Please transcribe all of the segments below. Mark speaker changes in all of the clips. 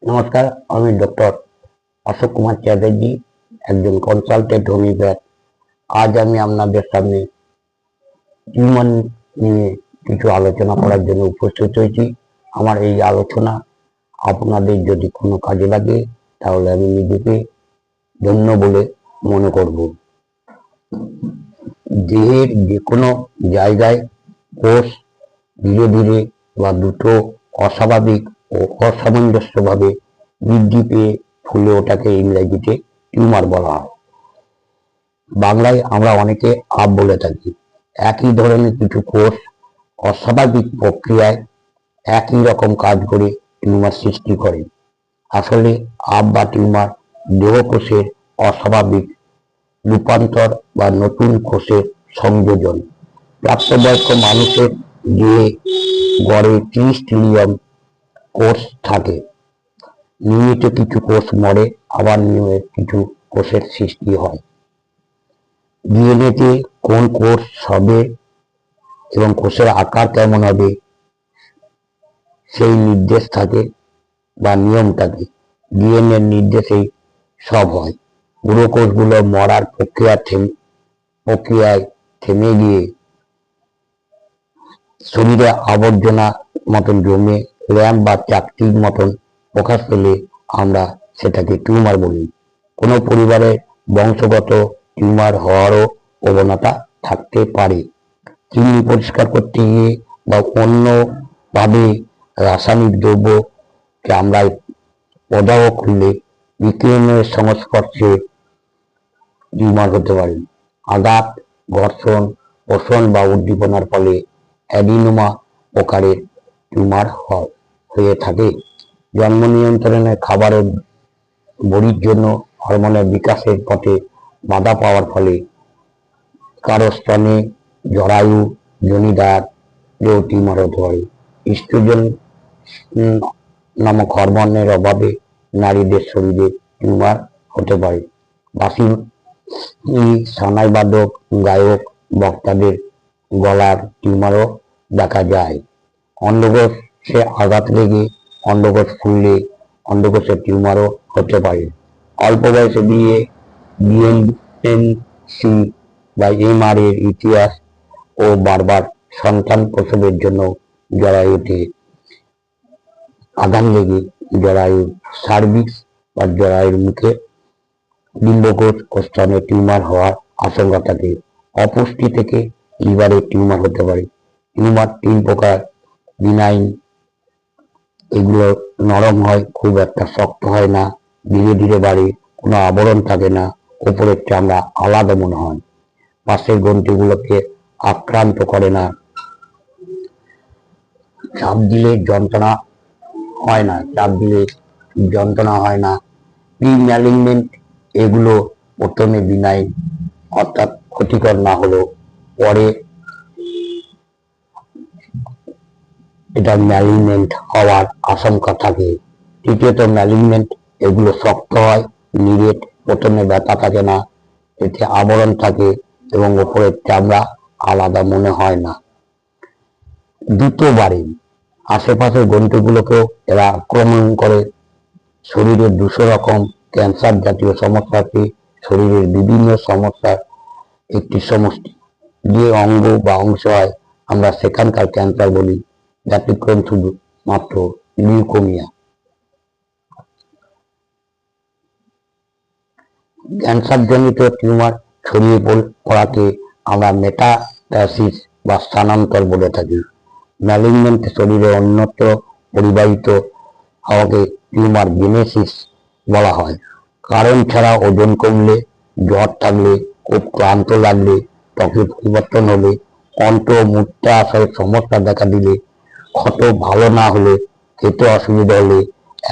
Speaker 1: নমস্কার, আমি ডক্টর অশোক কুমার চ্যাটার্জি, একজন কনসালটেন্ট হোমিওপ্যাথ। আজ আমি আপনাদের সামনে টিউমার নিয়ে কিছু আলোচনা করার জন্য উপস্থিত হয়েছি। আমার এই আলোচনা আপনাদের যদি কোনো কাজে লাগে তাহলে আমি নিজেকে ধন্য বলে মনে করব। দেহের যে কোনো জায়গায় কোষ ধীরে ধীরে বা দ্রুত অস্বাভাবিক ও অসামঞ্জস্যভাবে বৃদ্ধি পেয়ে ফুলে ওঠাকে ইংরেজিতে টিউমার বলা হয়। বাংলায় আমরা অনেকে আপ বলে থাকি। একই ধরনের কিছু কোষ অস্বাভাবিক প্রক্রিয়ায় একই রকম কাজ করে টিউমার সৃষ্টি করে। আসলে আপ বা টিউমার দেহকোষের অস্বাভাবিক রূপান্তর বা নতুন কোষের সংযোজন। প্রাপ্তবয়স্ক মানুষের দেহে গড়ে 30 ট্রিলিয়ন কোষ থাকে। নিয়মিত কিছু কোষ মরে, আবার নিয়মিত কিছু কোষের সৃষ্টি হয়। ডিএনএতে কোন কোষ হবে এবং কোষের আকার কেমন হবে সেই নির্দেশ থাকে বা নিয়ম থাকে। ডিএনএর নির্দেশেই সব হয়। পুরো কোষগুলো মরার প্রক্রিয়ায় থেমে গিয়ে শরীরে আবর্জনা মতন জমে ল্যাম্প বা চাকতির মতন প্রকাশ পেলে আমরা সেটাকে টিউমার বলি। কোনো পরিবারে বংশগত টিউমার হওয়ারও প্রবণতা থাকতে পারে। চিনি পরিষ্কার করতে গিয়ে বা অন্যভাবে রাসায়নিক দ্রব্য চামড়ায় প্রদাহ খুললে বিকিরণের সংস্পর্শে টিউমার হতে পারে। আঘাত, ঘর্ষণ, পোষণ বা উদ্দীপনার ফলে অ্যাডিনোমা প্রকারের টিউমার হয়ে থাকে। জন্ম নিয়ন্ত্রণে খাবারের বড়ির জন্য হরমোনের বিকাশের পথে বাধা পাওয়ার ফলে কারো স্তনে, জরায়ু, যোনিদ্বার টিউমার হতে পারে। ইস্ট্রোজেন নামক হরমোনের অভাবে নারীদের শরীরে টিউমার হতে পারে। বাঁশি, সানাইবাদক, গায়ক, বক্তাদের গলার টিউমারও দেখা যায়। অন্ডকোষে আঘাত লেগে অন্ডকোষ ফুললে অন্ডকোষের টিউমারও হতে পারে। অল্প বয়সে বিএনসি বা এমআর এর ইতিহাস ও বারবার সন্তান প্রসবের জন্য জরায়ুতে আঘাত লেগে জরায়ুর সার্ভিক্স বা জরায়ুর মুখে ডিম্বকোষ ও স্তনে টিউমার হওয়ার আশঙ্কা থাকে। অপুষ্টি থেকে লিভারের টিউমার হতে পারে। টিউমার 3 প্রকার: বিনাইন, এগুলো নরম হয়, খুব একটা শক্ত হয় না, ধীরে ধীরে বাড়ে, কোনো আবরণ থাকে না, উপরের চামড়া আলাদা মনে হয়, পাশের গ্রন্থিগুলোকে আক্রান্ত করে না, চাপ দিলে যন্ত্রণা হয় না। প্রি-ম্যালিগন্যান্ট, এগুলো প্রথমে বিনাইন অর্থাৎ ক্ষতিকর না হলেও পরে এটা ম্যালিগন্যান্ট হওয়ার আশঙ্কা থাকে। তৃতীয়ত ম্যালিগন্যান্ট, এগুলো শক্ত হয়, নিরেট, প্রথমে ব্যথা থাকে না, এতে আবরণ থাকে এবং উপরের চামড়া আলাদা মনে হয় না। দ্রুত বাড়ে, আশেপাশের গ্রন্থিগুলোকেও এরা আক্রমণ করে। শরীরের 200 রকম ক্যান্সার জাতীয় সমস্যাকে শরীরের বিভিন্ন সমস্যার একটি সমষ্টি। যে অঙ্গ বা অংশ হয় আমরা সেখানকার ক্যান্সার বলি, ব্যতিক্রম শুধু মাত্র লিউকোমিয়া। ক্যান্সারজনিত টিউমার ছড়িয়ে পড়াকে আমরা মেটাস্টাসিস বা স্থানান্তর বলে থাকি। ম্যালিগন্যান্ট শরীরে অন্যত্র পরিবাহিত হওয়াকে টিউমার জেনেসিস বলা হয়। কারণ ছাড়া ওজন কমলে, জ্বর থাকলে, খুব ক্লান্ত লাগলে, ত্বকে পরিবর্তন হলে, কণ্ঠ মূত্রাশয়ের সমস্যা দেখা দিলে, ক্ষত ভালো না হলে, খেতে অসুবিধা হলে,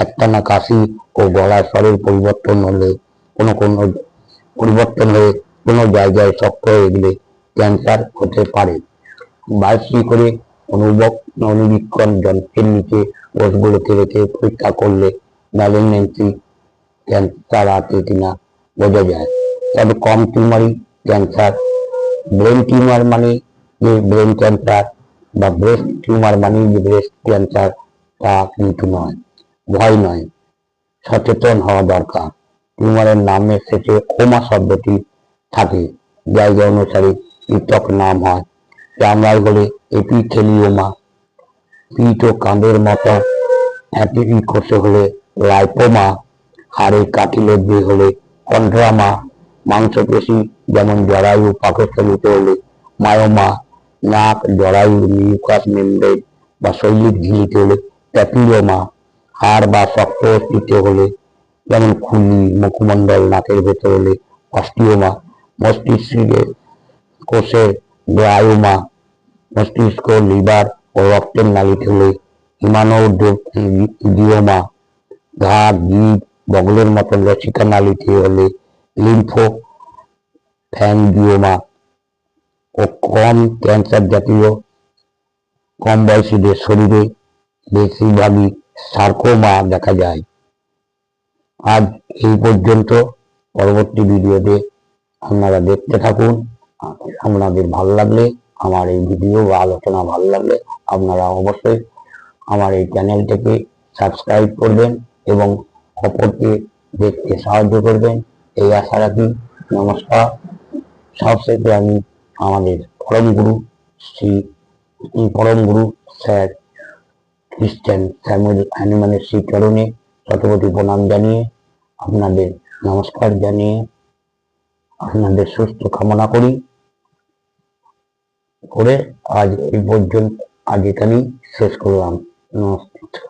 Speaker 1: একটানা কাশি ও গলার স্বরের পরিবর্তন হলে, কোনো পরিবর্তন হয়ে কোনো জায়গায় শক্ত হয়ে গেলে ক্যান্সার হতে পারে। বায়োপসি করে অনুবীক্ষণ যন্ত্রের নিচে কোষগুলোকে রেখে পরীক্ষা করলে ম্যালিগন্যান্সি ক্যান্সার আছে কিনা বোঝা যায়। তবে কম টিউমারই ক্যান্সার। ব্রেন টিউমার মানে যে ব্রেন ক্যান্সার বা ব্রেস্ট টিউমার মানে যে ব্রেস্ট ক্যান্সার, তা কিন্তু নয়, ভয় নয়। সচেতন হওয়া দরকার। টিউমারের নামের শেষে ওমা শব্দটি থাকে, জায়গা অনুসারে পৃথক নাম হয়। চামড়ায় হলে এপিথেলিওমা, পিঠ ও কাঁধের মতো কোষে হলে লাইপোমা, হাড়ে কার্টিলেজে হলে কন্ড্রামা, মাংসপেশি যেমন জরায়ু পাকস্থলীতে হলে মায়োমা, নাক জরায়ু মিউকাস মেমব্রেন বা শৈলিক ঝিল্লিতে হলে প্যাপিলোমা, হাড় বা শক্ত অস্থিতে হলে যেমন খুলি, মুখমণ্ডল, নাকের ভেতর হলে অস্টিওমা, মস্তিষ্কের কোষে গ্লায়োমা, মস্তিষ্ক, লিভার ও রক্তের নালীতে হলে হিমানোডিওমা, ঘাড়, জিভ, বগলের মতো লসিকা নালীতে হলে লিম্ফোফ্যাঙ্গিওমা ও কম ক্যান্সার জাতীয় কম বয়সীদের শরীরে বেশিরভাগই সার্কোমা দেখা যায়। আজ এই পর্যন্ত। পরবর্তী ভিডিওতে আপনারা দেখতে থাকুন। আপনাদের ভালো লাগলে, আমার এই ভিডিও বা আলোচনা ভালো লাগলে আপনারা অবশ্যই আমার এই চ্যানেলটিকে সাবস্ক্রাইব করবেন এবং অপরকে দেখতে সাহায্য করবেন, এই আশা রাখি। নমস্কার। সবশেষে আমি আমাদের পরম গুরু স্যার খ্রিস্টান স্যামুয়েল হ্যানিম্যানের শ্রীচরণে শতকোটি প্রণাম জানিয়ে, আপনাদের নমস্কার জানিয়ে, আপনাদের সুস্থ কামনা করে আজ এই পর্যন্ত, আজ এখানেই শেষ করলাম। নমস্কার।